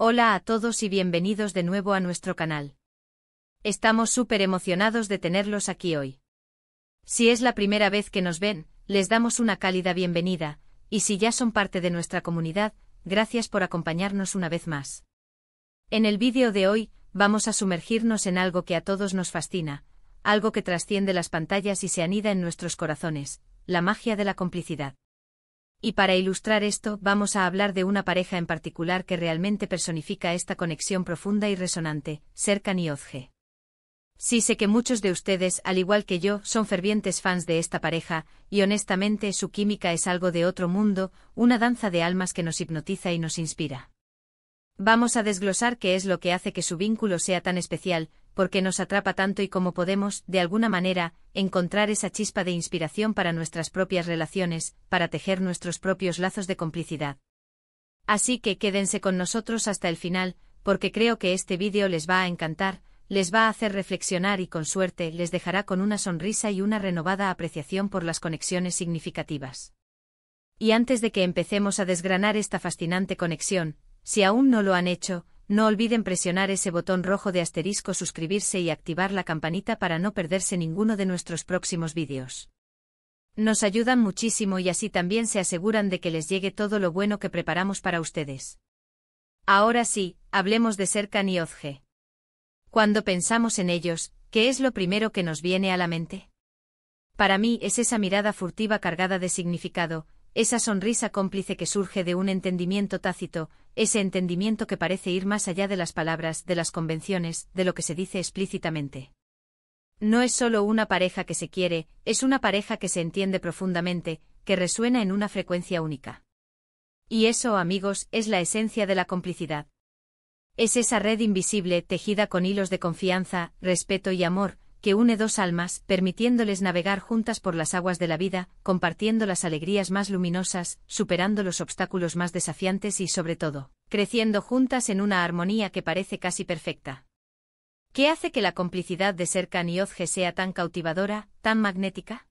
Hola a todos y bienvenidos de nuevo a nuestro canal. Estamos súper emocionados de tenerlos aquí hoy. Si es la primera vez que nos ven, les damos una cálida bienvenida, y si ya son parte de nuestra comunidad, gracias por acompañarnos una vez más. En el vídeo de hoy, vamos a sumergirnos en algo que a todos nos fascina, algo que trasciende las pantallas y se anida en nuestros corazones, la magia de la complicidad. Y para ilustrar esto, vamos a hablar de una pareja en particular que realmente personifica esta conexión profunda y resonante, Serkan y Özge. Sí, sé que muchos de ustedes, al igual que yo, son fervientes fans de esta pareja, y honestamente su química es algo de otro mundo, una danza de almas que nos hipnotiza y nos inspira. Vamos a desglosar qué es lo que hace que su vínculo sea tan especial, por qué nos atrapa tanto y cómo podemos, de alguna manera, encontrar esa chispa de inspiración para nuestras propias relaciones, para tejer nuestros propios lazos de complicidad. Así que quédense con nosotros hasta el final, porque creo que este vídeo les va a encantar, les va a hacer reflexionar y con suerte les dejará con una sonrisa y una renovada apreciación por las conexiones significativas. Y antes de que empecemos a desgranar esta fascinante conexión, si aún no lo han hecho, no olviden presionar ese botón rojo de asterisco suscribirse y activar la campanita para no perderse ninguno de nuestros próximos vídeos. Nos ayudan muchísimo y así también se aseguran de que les llegue todo lo bueno que preparamos para ustedes. Ahora sí, hablemos de Serkan y Özge. Cuando pensamos en ellos, ¿qué es lo primero que nos viene a la mente? Para mí es esa mirada furtiva cargada de significado, esa sonrisa cómplice que surge de un entendimiento tácito, ese entendimiento que parece ir más allá de las palabras, de las convenciones, de lo que se dice explícitamente. No es solo una pareja que se quiere, es una pareja que se entiende profundamente, que resuena en una frecuencia única. Y eso, amigos, es la esencia de la complicidad. Es esa red invisible tejida con hilos de confianza, respeto y amor, que une dos almas, permitiéndoles navegar juntas por las aguas de la vida, compartiendo las alegrías más luminosas, superando los obstáculos más desafiantes y, sobre todo, creciendo juntas en una armonía que parece casi perfecta. ¿Qué hace que la complicidad de Serkan y Özge sea tan cautivadora, tan magnética?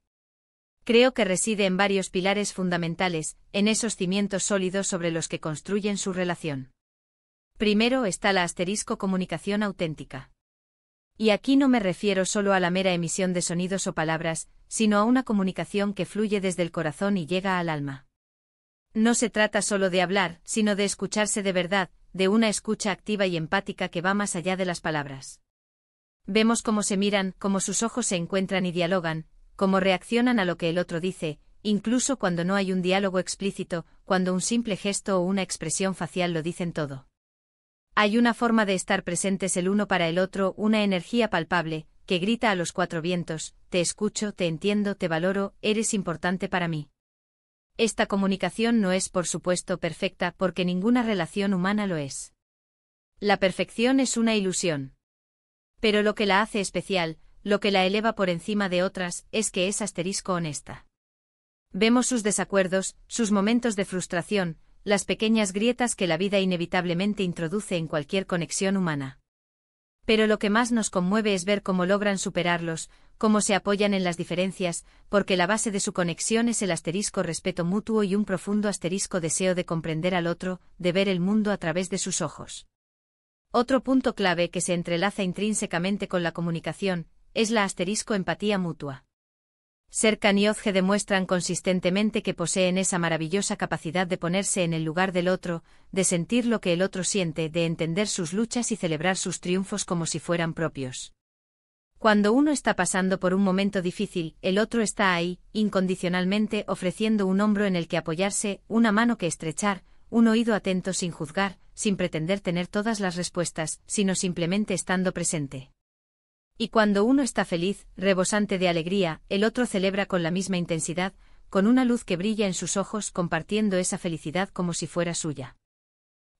Creo que reside en varios pilares fundamentales, en esos cimientos sólidos sobre los que construyen su relación. Primero está la comunicación auténtica. Y aquí no me refiero solo a la mera emisión de sonidos o palabras, sino a una comunicación que fluye desde el corazón y llega al alma. No se trata solo de hablar, sino de escucharse de verdad, de una escucha activa y empática que va más allá de las palabras. Vemos cómo se miran, cómo sus ojos se encuentran y dialogan, cómo reaccionan a lo que el otro dice, incluso cuando no hay un diálogo explícito, cuando un simple gesto o una expresión facial lo dicen todo. Hay una forma de estar presentes el uno para el otro, una energía palpable, que grita a los cuatro vientos: te escucho, te entiendo, te valoro, eres importante para mí. Esta comunicación no es, por supuesto, perfecta, porque ninguna relación humana lo es. La perfección es una ilusión. Pero lo que la hace especial, lo que la eleva por encima de otras, es que es honesta. Vemos sus desacuerdos, sus momentos de frustración, las pequeñas grietas que la vida inevitablemente introduce en cualquier conexión humana. Pero lo que más nos conmueve es ver cómo logran superarlos, cómo se apoyan en las diferencias, porque la base de su conexión es el respeto mutuo y un profundo deseo de comprender al otro, de ver el mundo a través de sus ojos. Otro punto clave que se entrelaza intrínsecamente con la comunicación, es la empatía mutua. Serkan y Özge demuestran consistentemente que poseen esa maravillosa capacidad de ponerse en el lugar del otro, de sentir lo que el otro siente, de entender sus luchas y celebrar sus triunfos como si fueran propios. Cuando uno está pasando por un momento difícil, el otro está ahí, incondicionalmente, ofreciendo un hombro en el que apoyarse, una mano que estrechar, un oído atento sin juzgar, sin pretender tener todas las respuestas, sino simplemente estando presente. Y cuando uno está feliz, rebosante de alegría, el otro celebra con la misma intensidad, con una luz que brilla en sus ojos, compartiendo esa felicidad como si fuera suya.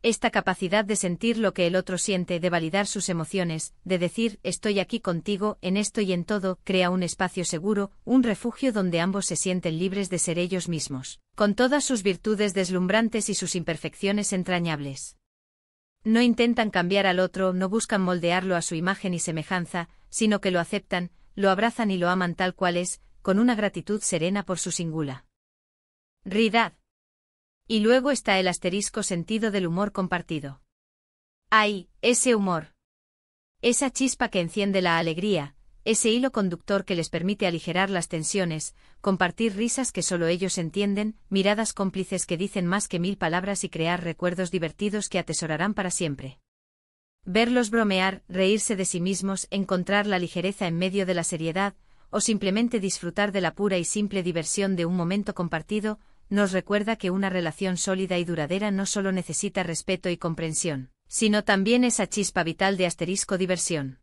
Esta capacidad de sentir lo que el otro siente, de validar sus emociones, de decir estoy aquí contigo, en esto y en todo, crea un espacio seguro, un refugio donde ambos se sienten libres de ser ellos mismos, con todas sus virtudes deslumbrantes y sus imperfecciones entrañables. No intentan cambiar al otro, no buscan moldearlo a su imagen y semejanza, sino que lo aceptan, lo abrazan y lo aman tal cual es, con una gratitud serena por su singularidad. Y luego está el sentido del humor compartido. ¡Ay, ese humor! Esa chispa que enciende la alegría, ese hilo conductor que les permite aligerar las tensiones, compartir risas que solo ellos entienden, miradas cómplices que dicen más que 1000 palabras y crear recuerdos divertidos que atesorarán para siempre. Verlos bromear, reírse de sí mismos, encontrar la ligereza en medio de la seriedad, o simplemente disfrutar de la pura y simple diversión de un momento compartido, nos recuerda que una relación sólida y duradera no solo necesita respeto y comprensión, sino también esa chispa vital de diversión.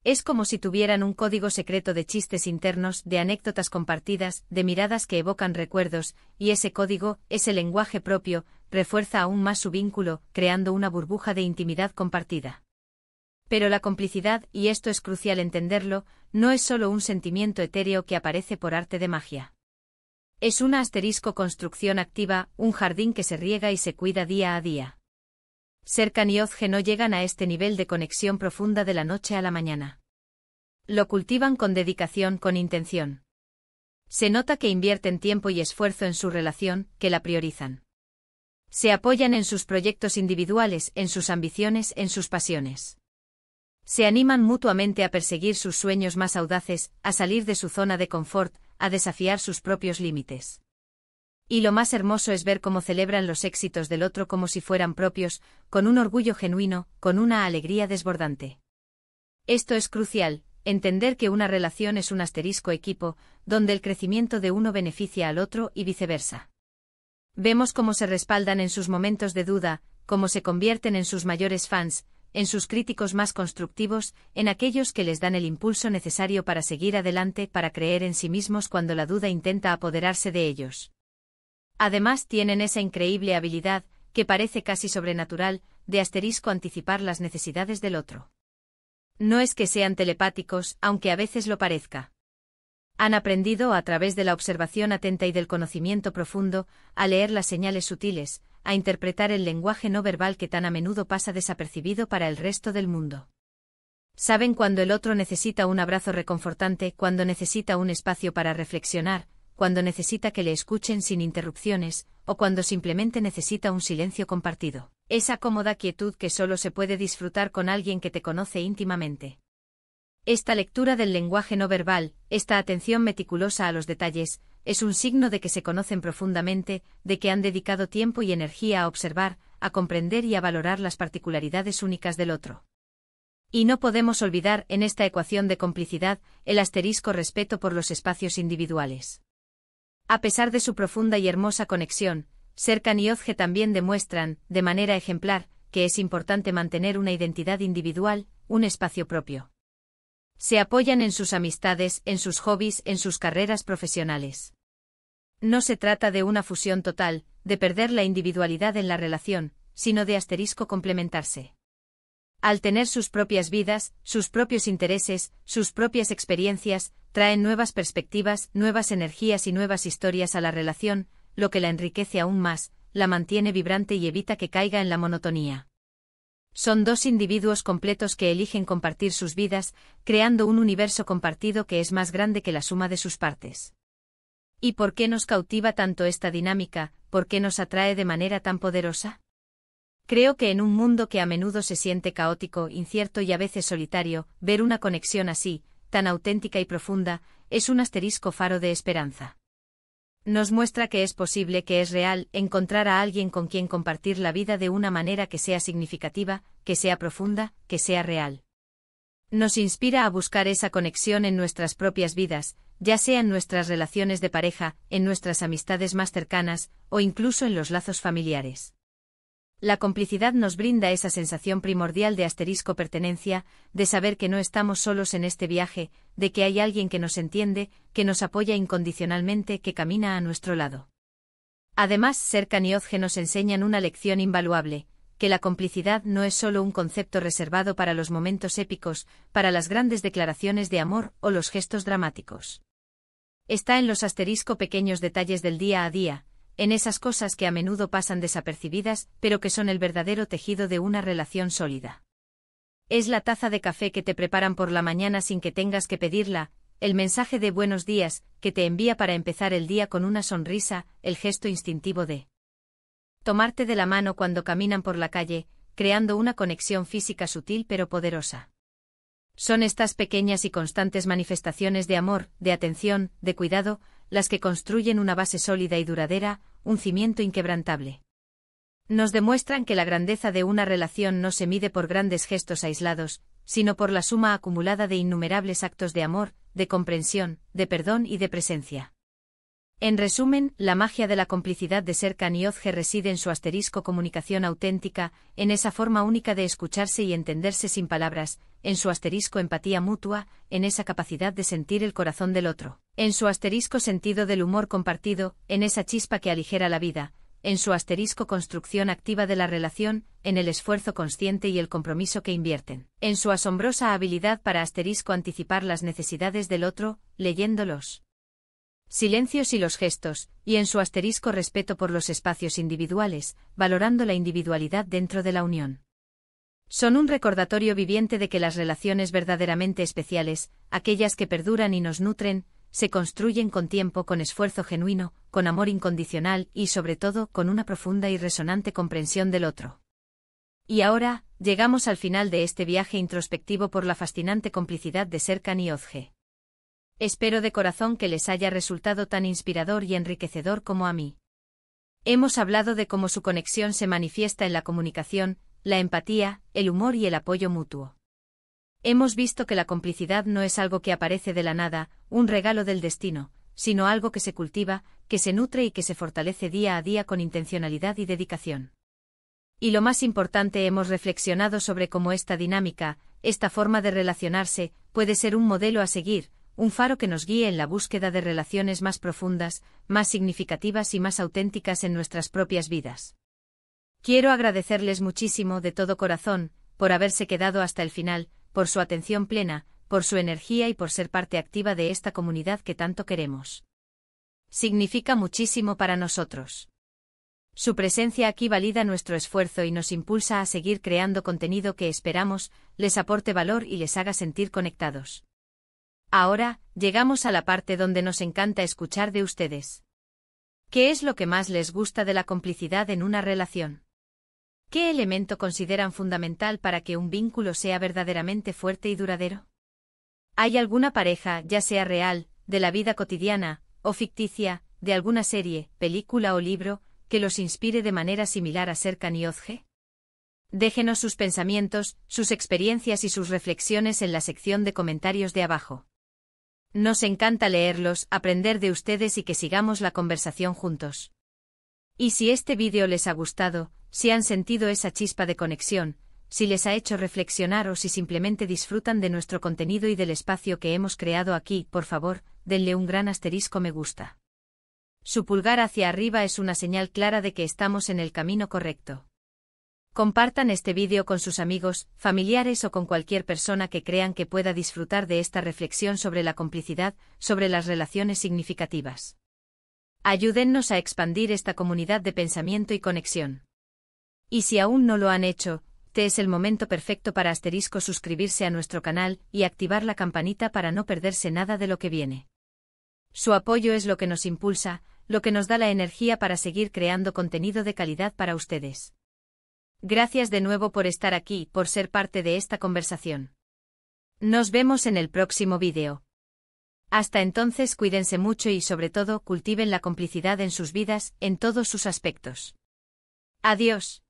Es como si tuvieran un código secreto de chistes internos, de anécdotas compartidas, de miradas que evocan recuerdos, y ese código, ese lenguaje propio, refuerza aún más su vínculo, creando una burbuja de intimidad compartida. Pero la complicidad, y esto es crucial entenderlo, no es solo un sentimiento etéreo que aparece por arte de magia. Es una construcción activa, un jardín que se riega y se cuida día a día. Serkan y Ozge no llegan a este nivel de conexión profunda de la noche a la mañana. Lo cultivan con dedicación, con intención. Se nota que invierten tiempo y esfuerzo en su relación, que la priorizan. Se apoyan en sus proyectos individuales, en sus ambiciones, en sus pasiones. Se animan mutuamente a perseguir sus sueños más audaces, a salir de su zona de confort, a desafiar sus propios límites. Y lo más hermoso es ver cómo celebran los éxitos del otro como si fueran propios, con un orgullo genuino, con una alegría desbordante. Esto es crucial, entender que una relación es un equipo, donde el crecimiento de uno beneficia al otro y viceversa. Vemos cómo se respaldan en sus momentos de duda, cómo se convierten en sus mayores fans, en sus críticos más constructivos, en aquellos que les dan el impulso necesario para seguir adelante, para creer en sí mismos cuando la duda intenta apoderarse de ellos. Además tienen esa increíble habilidad, que parece casi sobrenatural, de anticipar las necesidades del otro. No es que sean telepáticos, aunque a veces lo parezca. Han aprendido a través de la observación atenta y del conocimiento profundo, a leer las señales sutiles, a interpretar el lenguaje no verbal que tan a menudo pasa desapercibido para el resto del mundo. Saben cuando el otro necesita un abrazo reconfortante, cuando necesita un espacio para reflexionar, cuando necesita que le escuchen sin interrupciones, o cuando simplemente necesita un silencio compartido. Esa cómoda quietud que solo se puede disfrutar con alguien que te conoce íntimamente. Esta lectura del lenguaje no verbal, esta atención meticulosa a los detalles, es un signo de que se conocen profundamente, de que han dedicado tiempo y energía a observar, a comprender y a valorar las particularidades únicas del otro. Y no podemos olvidar, en esta ecuación de complicidad, el respeto por los espacios individuales. A pesar de su profunda y hermosa conexión, Serkan y Ozge también demuestran, de manera ejemplar, que es importante mantener una identidad individual, un espacio propio. Se apoyan en sus amistades, en sus hobbies, en sus carreras profesionales. No se trata de una fusión total, de perder la individualidad en la relación, sino de complementarse. Al tener sus propias vidas, sus propios intereses, sus propias experiencias, traen nuevas perspectivas, nuevas energías y nuevas historias a la relación, lo que la enriquece aún más, la mantiene vibrante y evita que caiga en la monotonía. Son dos individuos completos que eligen compartir sus vidas, creando un universo compartido que es más grande que la suma de sus partes. ¿Y por qué nos cautiva tanto esta dinámica? ¿Por qué nos atrae de manera tan poderosa? Creo que en un mundo que a menudo se siente caótico, incierto y a veces solitario, ver una conexión así, tan auténtica y profunda, es un faro de esperanza. Nos muestra que es posible, que es real, encontrar a alguien con quien compartir la vida de una manera que sea significativa, que sea profunda, que sea real. Nos inspira a buscar esa conexión en nuestras propias vidas, ya sea en nuestras relaciones de pareja, en nuestras amistades más cercanas, o incluso en los lazos familiares. La complicidad nos brinda esa sensación primordial de pertenencia, de saber que no estamos solos en este viaje, de que hay alguien que nos entiende, que nos apoya incondicionalmente, que camina a nuestro lado. Además, Serkan y Ozge nos enseñan una lección invaluable, que la complicidad no es solo un concepto reservado para los momentos épicos, para las grandes declaraciones de amor o los gestos dramáticos. Está en los pequeños detalles del día a día, en esas cosas que a menudo pasan desapercibidas, pero que son el verdadero tejido de una relación sólida. Es la taza de café que te preparan por la mañana sin que tengas que pedirla, el mensaje de buenos días, que te envía para empezar el día con una sonrisa, el gesto instintivo de tomarte de la mano cuando caminan por la calle, creando una conexión física sutil pero poderosa. Son estas pequeñas y constantes manifestaciones de amor, de atención, de cuidado, las que construyen una base sólida y duradera, un cimiento inquebrantable. Nos demuestran que la grandeza de una relación no se mide por grandes gestos aislados, sino por la suma acumulada de innumerables actos de amor, de comprensión, de perdón y de presencia. En resumen, la magia de la complicidad de Serkan y Özge reside en su comunicación auténtica, en esa forma única de escucharse y entenderse sin palabras, en su empatía mutua, en esa capacidad de sentir el corazón del otro, en su sentido del humor compartido, en esa chispa que aligera la vida, en su construcción activa de la relación, en el esfuerzo consciente y el compromiso que invierten, en su asombrosa habilidad para anticipar las necesidades del otro, leyéndolos silencios y los gestos, y en su respeto por los espacios individuales, valorando la individualidad dentro de la unión. Son un recordatorio viviente de que las relaciones verdaderamente especiales, aquellas que perduran y nos nutren, se construyen con tiempo, con esfuerzo genuino, con amor incondicional y, sobre todo, con una profunda y resonante comprensión del otro. Y ahora, llegamos al final de este viaje introspectivo por la fascinante complicidad de Serkan y Özge. Espero de corazón que les haya resultado tan inspirador y enriquecedor como a mí. Hemos hablado de cómo su conexión se manifiesta en la comunicación, la empatía, el humor y el apoyo mutuo. Hemos visto que la complicidad no es algo que aparece de la nada, un regalo del destino, sino algo que se cultiva, que se nutre y que se fortalece día a día con intencionalidad y dedicación. Y lo más importante, hemos reflexionado sobre cómo esta dinámica, esta forma de relacionarse, puede ser un modelo a seguir, un faro que nos guíe en la búsqueda de relaciones más profundas, más significativas y más auténticas en nuestras propias vidas. Quiero agradecerles muchísimo de todo corazón, por haberse quedado hasta el final, por su atención plena, por su energía y por ser parte activa de esta comunidad que tanto queremos. Significa muchísimo para nosotros. Su presencia aquí valida nuestro esfuerzo y nos impulsa a seguir creando contenido que esperamos les aporte valor y les haga sentir conectados. Ahora, llegamos a la parte donde nos encanta escuchar de ustedes. ¿Qué es lo que más les gusta de la complicidad en una relación? ¿Qué elemento consideran fundamental para que un vínculo sea verdaderamente fuerte y duradero? ¿Hay alguna pareja, ya sea real, de la vida cotidiana, o ficticia, de alguna serie, película o libro, que los inspire de manera similar a Serkan y Özge? Déjenos sus pensamientos, sus experiencias y sus reflexiones en la sección de comentarios de abajo. Nos encanta leerlos, aprender de ustedes y que sigamos la conversación juntos. Y si este vídeo les ha gustado, si han sentido esa chispa de conexión, si les ha hecho reflexionar o si simplemente disfrutan de nuestro contenido y del espacio que hemos creado aquí, por favor, denle un gran me gusta. Su pulgar hacia arriba es una señal clara de que estamos en el camino correcto. Compartan este vídeo con sus amigos, familiares o con cualquier persona que crean que pueda disfrutar de esta reflexión sobre la complicidad, sobre las relaciones significativas. Ayúdennos a expandir esta comunidad de pensamiento y conexión. Y si aún no lo han hecho, este es el momento perfecto para suscribirse a nuestro canal y activar la campanita para no perderse nada de lo que viene. Su apoyo es lo que nos impulsa, lo que nos da la energía para seguir creando contenido de calidad para ustedes. Gracias de nuevo por estar aquí, por ser parte de esta conversación. Nos vemos en el próximo vídeo. Hasta entonces, cuídense mucho y sobre todo cultiven la complicidad en sus vidas, en todos sus aspectos. Adiós.